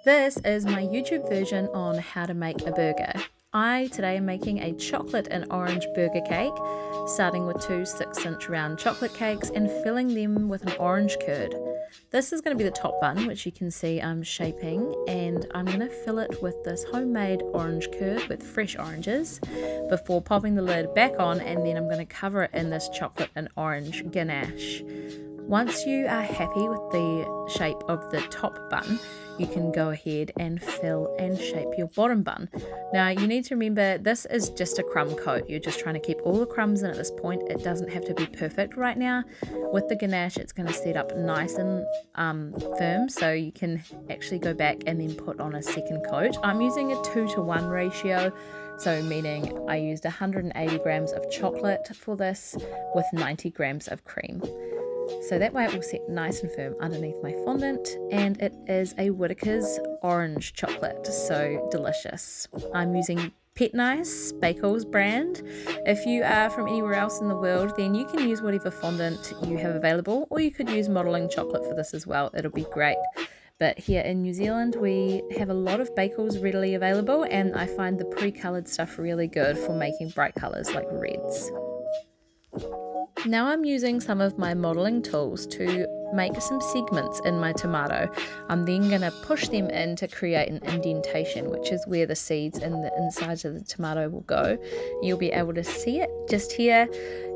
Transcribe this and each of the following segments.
This is my YouTube version on how to make a burger. I today am making a chocolate and orange burger cake, starting with two 6-inch round chocolate cakes and filling them with an orange curd. This is going to be the top bun, which you can see I'm shaping, and I'm going to fill it with this homemade orange curd with fresh oranges before popping the lid back on, and then I'm going to cover it in this chocolate and orange ganache. Once you are happy with the shape of the top bun, you can go ahead and fill and shape your bottom bun. Now you need to remember this is just a crumb coat. You're just trying to keep all the crumbs in at this point. It doesn't have to be perfect right now. With the ganache, it's going to set up nice and firm, so you can actually go back and then put on a second coat. I'm using a 2-to-1 ratio. So meaning I used 180 grams of chocolate for this with 90 grams of cream. So that way it will set nice and firm underneath my fondant, and it is a Whittaker's orange chocolate, so delicious. I'm using Pettinice, Bakels brand. If you are from anywhere else in the world, then you can use whatever fondant you have available, or you could use modelling chocolate for this as well. It'll be great. But here in New Zealand, we have a lot of Bakels readily available, and I find the pre-coloured stuff really good for making bright colours like reds. Now I'm using some of my modelling tools to make some segments in my tomato. I'm then going to push them in to create an indentation, which is where the seeds in the insides of the tomato will go. You'll be able to see it just here,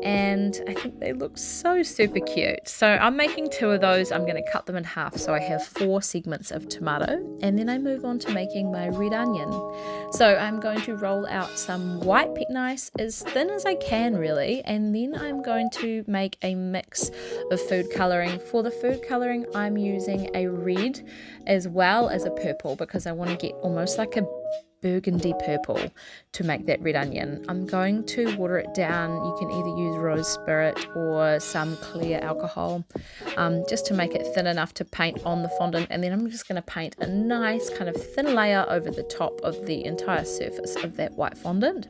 and I think they look so super cute. So I'm making 2 of those. I'm going to cut them in half so I have 4 segments of tomato, and then I move on to making my red onion. So I'm going to roll out some white Pettinice as thin as I can really, and then I'm going to make a mix of food colouring. For the food colouring, I'm using a red as well as a purple because I want to get almost like a burgundy purple to make that red onion. I'm going to water it down. You can either use rose spirit or some clear alcohol, just to make it thin enough to paint on the fondant, and then I'm just going to paint a nice kind of thin layer over the top of the entire surface of that white fondant.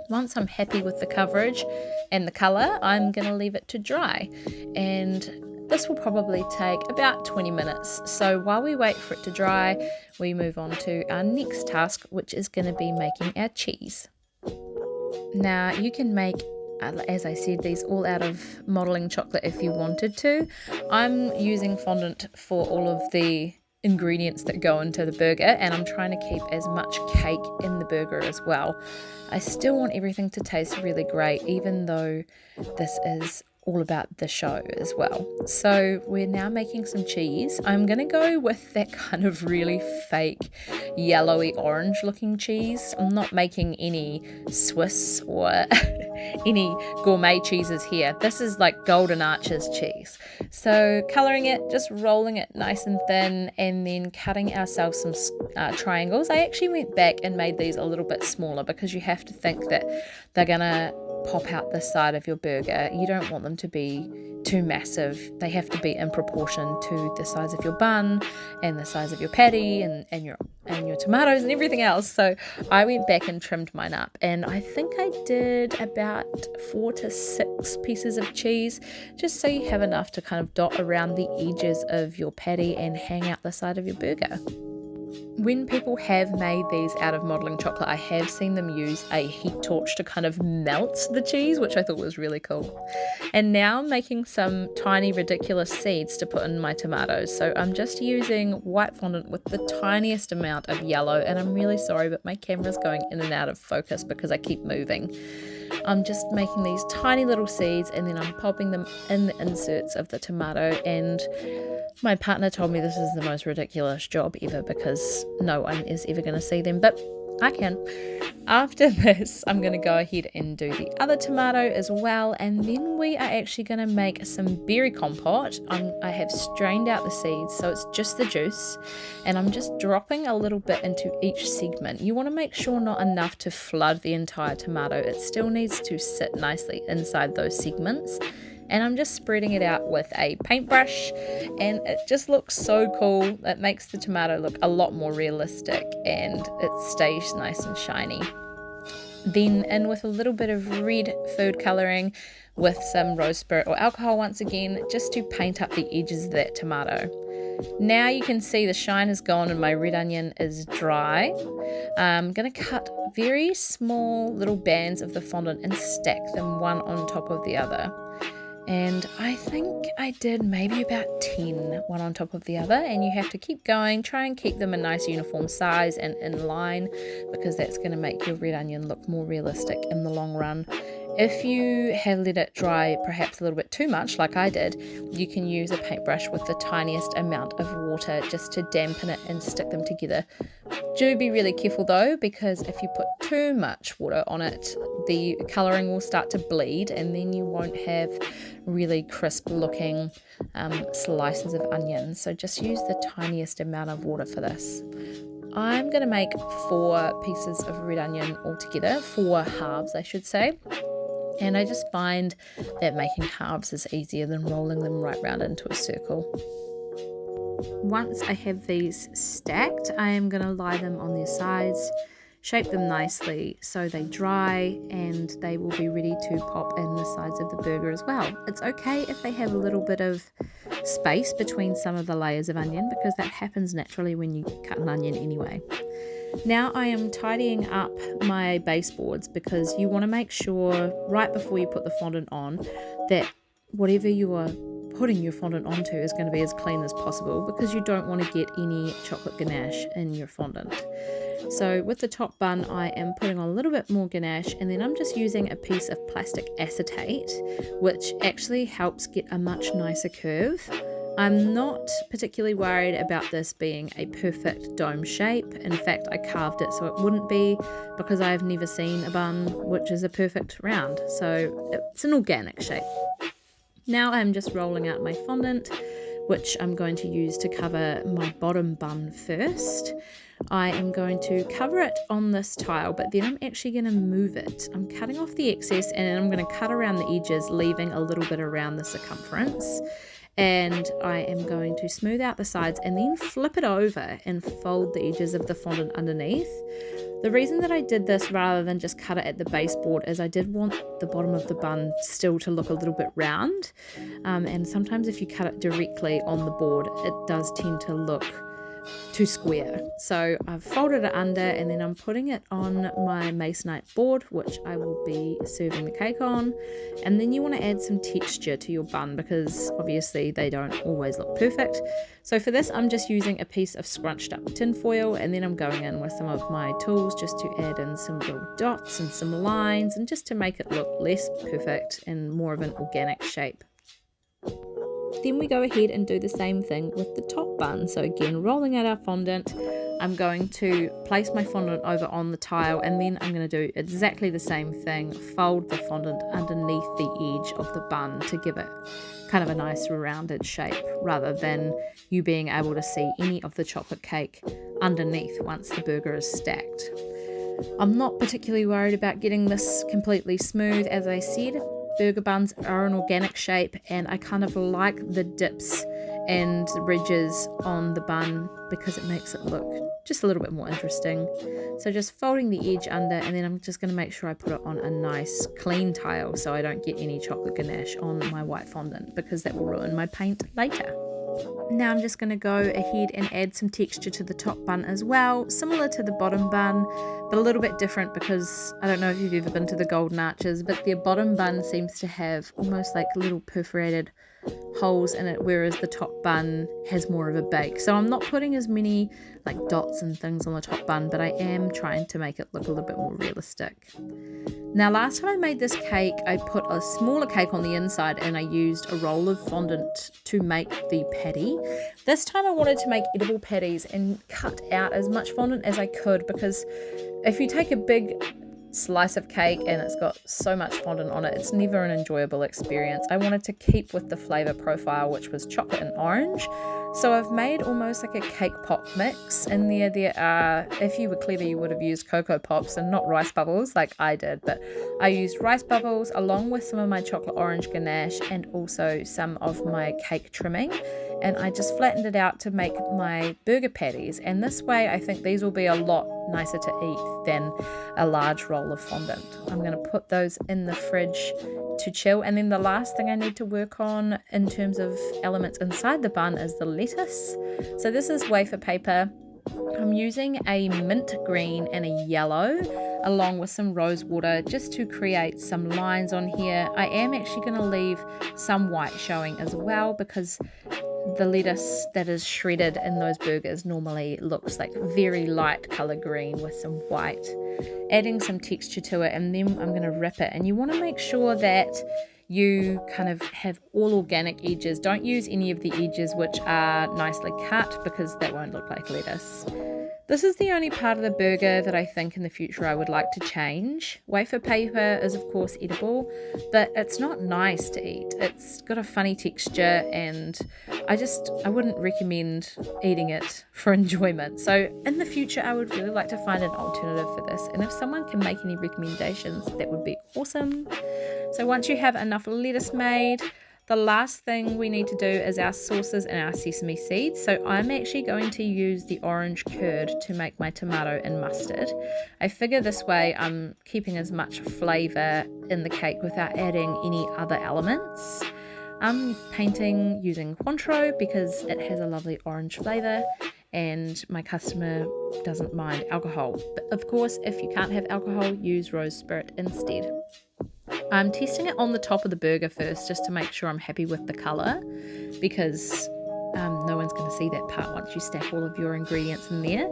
Once I'm happy with the coverage and the colour, I'm going to leave it to dry, and this will probably take about 20 minutes. So while we wait for it to dry, we move on to our next task, which is going to be making our cheese. Now you can make, as I said, these all out of modelling chocolate if you wanted to. I'm using fondant for all of the ingredients that go into the burger, and I'm trying to keep as much cake in the burger as well. I still want everything to taste really great, even though this is all about the show as well. So we're now making some cheese. I'm going to go with that kind of really fake yellowy orange looking cheese. I'm not making any Swiss or any gourmet cheeses here. This is like Golden Arches cheese. So colouring it, just rolling it nice and thin, and then cutting ourselves some triangles. I actually went back and made these a little bit smaller because you have to think that they're going to pop out the side of your burger. You don't want them to be too massive. They have to be in proportion to the size of your bun and the size of your patty and your tomatoes and everything else. So I went back and trimmed mine up, and I think I did about 4 to 6 pieces of cheese, just so you have enough to kind of dot around the edges of your patty and hang out the side of your burger. When people have made these out of modelling chocolate, I have seen them use a heat torch to kind of melt the cheese, which I thought was really cool. And now I'm making some tiny ridiculous seeds to put in my tomatoes. So I'm just using white fondant with the tiniest amount of yellow, and I'm really sorry, but my camera's going in and out of focus because I keep moving. I'm just making these tiny little seeds, and then I'm popping them in the inserts of the tomato, and my partner told me this is the most ridiculous job ever because no one is ever going to see them, but I can. After this, I'm going to go ahead and do the other tomato as well, and then we are actually going to make some berry compote. I have strained out the seeds, so it's just the juice, and I'm just dropping a little bit into each segment. You want to make sure not enough to flood the entire tomato. It still needs to sit nicely inside those segments. And I'm just spreading it out with a paintbrush, and it just looks so cool. It makes the tomato look a lot more realistic, and it stays nice and shiny. Then in with a little bit of red food colouring with some rose spirit or alcohol once again, just to paint up the edges of that tomato. Now you can see the shine is gone and my red onion is dry. I'm going to cut very small little bands of the fondant and stack them one on top of the other. And I think I did maybe about 10, one on top of the other, and you have to keep going, try and keep them a nice uniform size and in line, because that's going to make your red onion look more realistic in the long run. If you have let it dry perhaps a little bit too much, like I did, you can use a paintbrush with the tiniest amount of water just to dampen it and stick them together. Do be really careful though, because if you put too much water on it, the colouring will start to bleed and then you won't have really crisp looking slices of onion. So just use the tiniest amount of water for this. I'm going to make 4 pieces of red onion altogether, 4 halves I should say. And I just find that making halves is easier than rolling them right round into a circle. Once I have these stacked, I am going to lie them on their sides, shape them nicely so they dry and they will be ready to pop in the sides of the burger as well. It's okay if they have a little bit of space between some of the layers of onion, because that happens naturally when you cut an onion anyway. Now I am tidying up my baseboards, because you want to make sure right before you put the fondant on that whatever you are putting your fondant onto is going to be as clean as possible, because you don't want to get any chocolate ganache in your fondant. So with the top bun I am putting on a little bit more ganache, and then I'm just using a piece of plastic acetate, which actually helps get a much nicer curve. I'm not particularly worried about this being a perfect dome shape. In fact, I carved it so it wouldn't be, because I've never seen a bun which is a perfect round. So it's an organic shape. Now I'm just rolling out my fondant, which I'm going to use to cover my bottom bun first. I am going to cover it on this tile, but then I'm actually going to move it. I'm cutting off the excess and I'm going to cut around the edges, leaving a little bit around the circumference. And I am going to smooth out the sides and then flip it over and fold the edges of the fondant underneath. The reason that I did this rather than just cut it at the baseboard is I did want the bottom of the bun still to look a little bit round. And sometimes if you cut it directly on the board, it does tend to look too square. So I've folded it under and then I'm putting it on my masonite board, which I will be serving the cake on. And then you want to add some texture to your bun, because obviously they don't always look perfect. So for this I'm just using a piece of scrunched up tin foil, and then I'm going in with some of my tools just to add in some little dots and some lines, and just to make it look less perfect and more of an organic shape. Then we go ahead and do the same thing with the top bun. So again, rolling out our fondant, I'm going to place my fondant over on the tile, and then I'm going to do exactly the same thing, fold the fondant underneath the edge of the bun to give it kind of a nice rounded shape, rather than you being able to see any of the chocolate cake underneath once the burger is stacked. I'm not particularly worried about getting this completely smooth. As I said, burger buns are an organic shape, and I kind of like the dips and the ridges on the bun because it makes it look just a little bit more interesting. So just folding the edge under, and then I'm just going to make sure I put it on a nice clean tile so I don't get any chocolate ganache on my white fondant, because that will ruin my paint later. Now I'm just going to go ahead and add some texture to the top bun as well, similar to the bottom bun, but a little bit different, because I don't know if you've ever been to the Golden Arches, but their bottom bun seems to have almost like little perforated holes in it, whereas the top bun has more of a bake. So I'm not putting as many like dots and things on the top bun, but I am trying to make it look a little bit more realistic. Now last time I made this cake, I put a smaller cake on the inside and I used a roll of fondant to make the patty. This time I wanted to make edible patties and cut out as much fondant as I could, because if you take a big slice of cake and it's got so much fondant on it, it's never an enjoyable experience. I wanted to keep with the flavor profile, which was chocolate and orange. So I've made almost like a cake pop mix. In there are, if you were clever, you would have used Cocoa Pops and not rice bubbles like I did, but I used rice bubbles along with some of my chocolate orange ganache and also some of my cake trimming. and I just flattened it out to make my burger patties, and this way I think these will be a lot nicer to eat than a large roll of fondant. I'm going to put those in the fridge to chill, and then the last thing I need to work on in terms of elements inside the bun is the lettuce. So this is wafer paper. I'm using a mint green and a yellow along with some rose water just to create some lines on here. I am actually going to leave some white showing as well, because the lettuce that is shredded in those burgers normally looks like very light color green with some white. Adding some texture to it, and then I'm going to wrap it. And you want to make sure that you kind of have all organic edges. Don't use any of the edges which are nicely cut, because that won't look like lettuce. This is the only part of the burger that I think in the future I would like to change. Wafer paper is of course edible, but it's not nice to eat. It's got a funny texture, and I wouldn't recommend eating it for enjoyment. So in the future I would really like to find an alternative for this, and if someone can make any recommendations, that would be awesome. So once you have enough lettuce made, the last thing we need to do is our sauces and our sesame seeds. So I'm actually going to use the orange curd to make my tomato and mustard. I figure this way I'm keeping as much flavour in the cake without adding any other elements. I'm painting using Cointreau because it has a lovely orange flavour, and my customer doesn't mind alcohol. But of course, if you can't have alcohol, use rose spirit instead. I'm testing it on the top of the burger first just to make sure I'm happy with the colour, because no one's going to see that part once you stack all of your ingredients in there.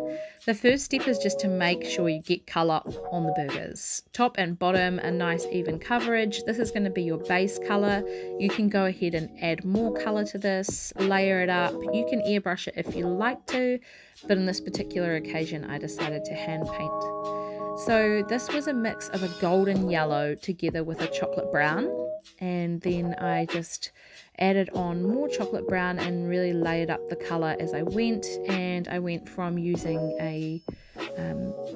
The first step is just to make sure you get colour on the burgers. Top and bottom, a nice even coverage. This is going to be your base colour. You can go ahead and add more colour to this, layer it up. You can airbrush it if you like to, but in this particular occasion I decided to hand paint. So this was a mix of a golden yellow together with a chocolate brown, and then I just added on more chocolate brown and really layered up the colour as I went, and I went from using a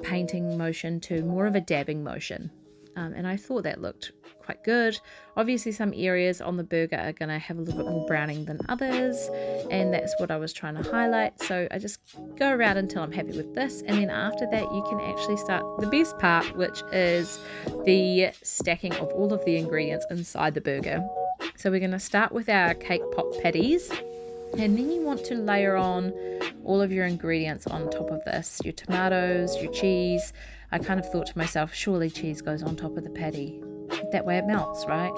painting motion to more of a dabbing motion, and I thought that looked quite good. Obviously some areas on the burger are going to have a little bit more browning than others, and that's what I was trying to highlight. So I just go around until I'm happy with this, and then after that you can actually start the best part, which is the stacking of all of the ingredients inside the burger. So we're going to start with our cake pop patties, and then you want to layer on all of your ingredients on top of this. Your tomatoes, your cheese. I kind of thought to myself, surely cheese goes on top of the patty. That way it melts, right?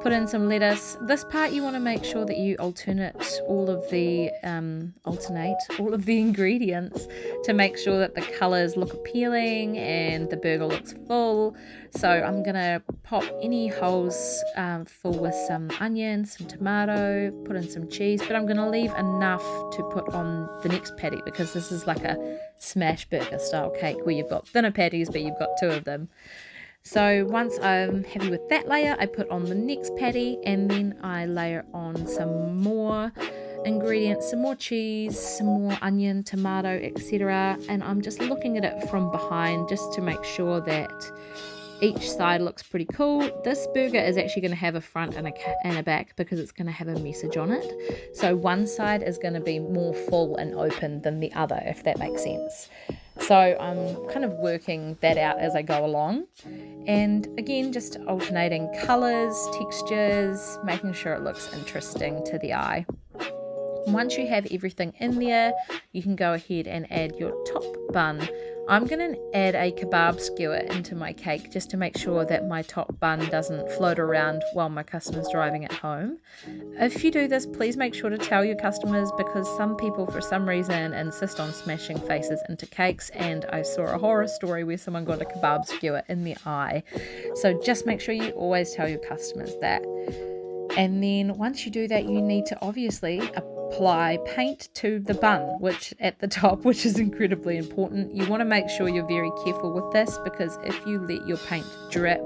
Put in some lettuce. This part you want to make sure that you alternate all of the ingredients to make sure that the colours look appealing and the burger looks full. So I'm going to pop any holes full with some onion, some tomato, put in some cheese, but I'm going to leave enough to put on the next patty, because this is like a smash burger style cake where you've got thinner patties but you've got two of them. So once I'm happy with that layer, I put on the next patty, and then I layer on some more ingredients, some more cheese, some more onion, tomato, etc. And I'm just looking at it from behind just to make sure that each side looks pretty cool. This burger is actually going to have a front and a back, because it's going to have a message on it. So one side is going to be more full and open than the other, if that makes sense. So I'm kind of working that out as I go along, and again just alternating colours, textures, making sure it looks interesting to the eye. Once you have everything in there, you can go ahead and add your top bun. I'm going to add a kebab skewer into my cake just to make sure that my top bun doesn't float around while my customer's driving it home. If you do this, please make sure to tell your customers, because some people for some reason insist on smashing faces into cakes, and I saw a horror story where someone got a kebab skewer in the eye. So just make sure you always tell your customers that. And then once you do that, you need to obviously apply paint to the bun, which at the top, which is incredibly important. You want to make sure you're very careful with this, because if you let your paint drip,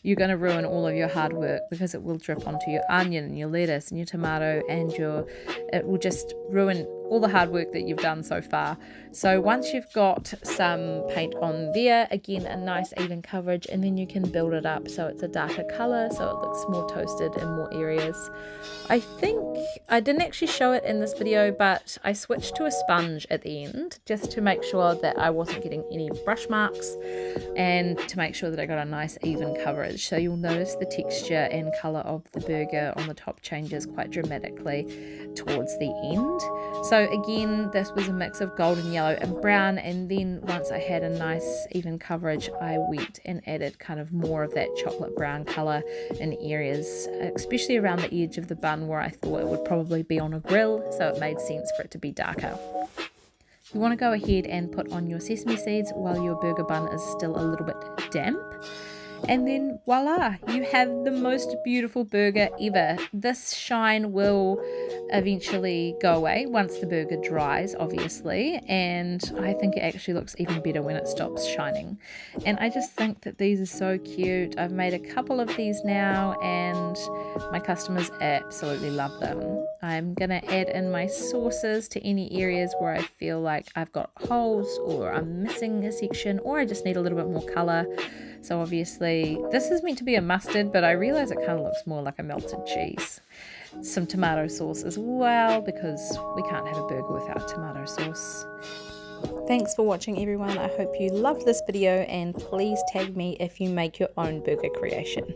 you're going to ruin all of your hard work, because it will drip onto your onion and your lettuce and your tomato, and it will just ruin all the hard work that you've done so far. So once you've got some paint on there, again, a nice even coverage, and then you can build it up so it's a darker color, so it looks more toasted in more areas. I think I didn't actually show it in this video, but I switched to a sponge at the end just to make sure that I wasn't getting any brush marks and to make sure that I got a nice even coverage. So you'll notice the texture and color of the burger on the top changes quite dramatically towards the end. So again, this was a mix of golden yellow and brown, and then once I had a nice even coverage, I went and added kind of more of that chocolate brown color in areas, especially around the edge of the bun where I thought it would probably be on a grill, so it made sense for it to be darker. You want to go ahead and put on your sesame seeds while your burger bun is still a little bit damp. And then voila, you have the most beautiful burger ever. This shine will eventually go away once the burger dries, obviously, and I think it actually looks even better when it stops shining. And I just think that these are so cute. I've made a couple of these now and my customers absolutely love them. I'm gonna add in my sauces to any areas where I feel like I've got holes or I'm missing a section or I just need a little bit more color. So obviously this is meant to be a mustard, but I realize it kind of looks more like a melted cheese. Some tomato sauce as well, because we can't have a burger without tomato sauce. Thanks for watching, everyone. I hope you loved this video, and please tag me if you make your own burger creation.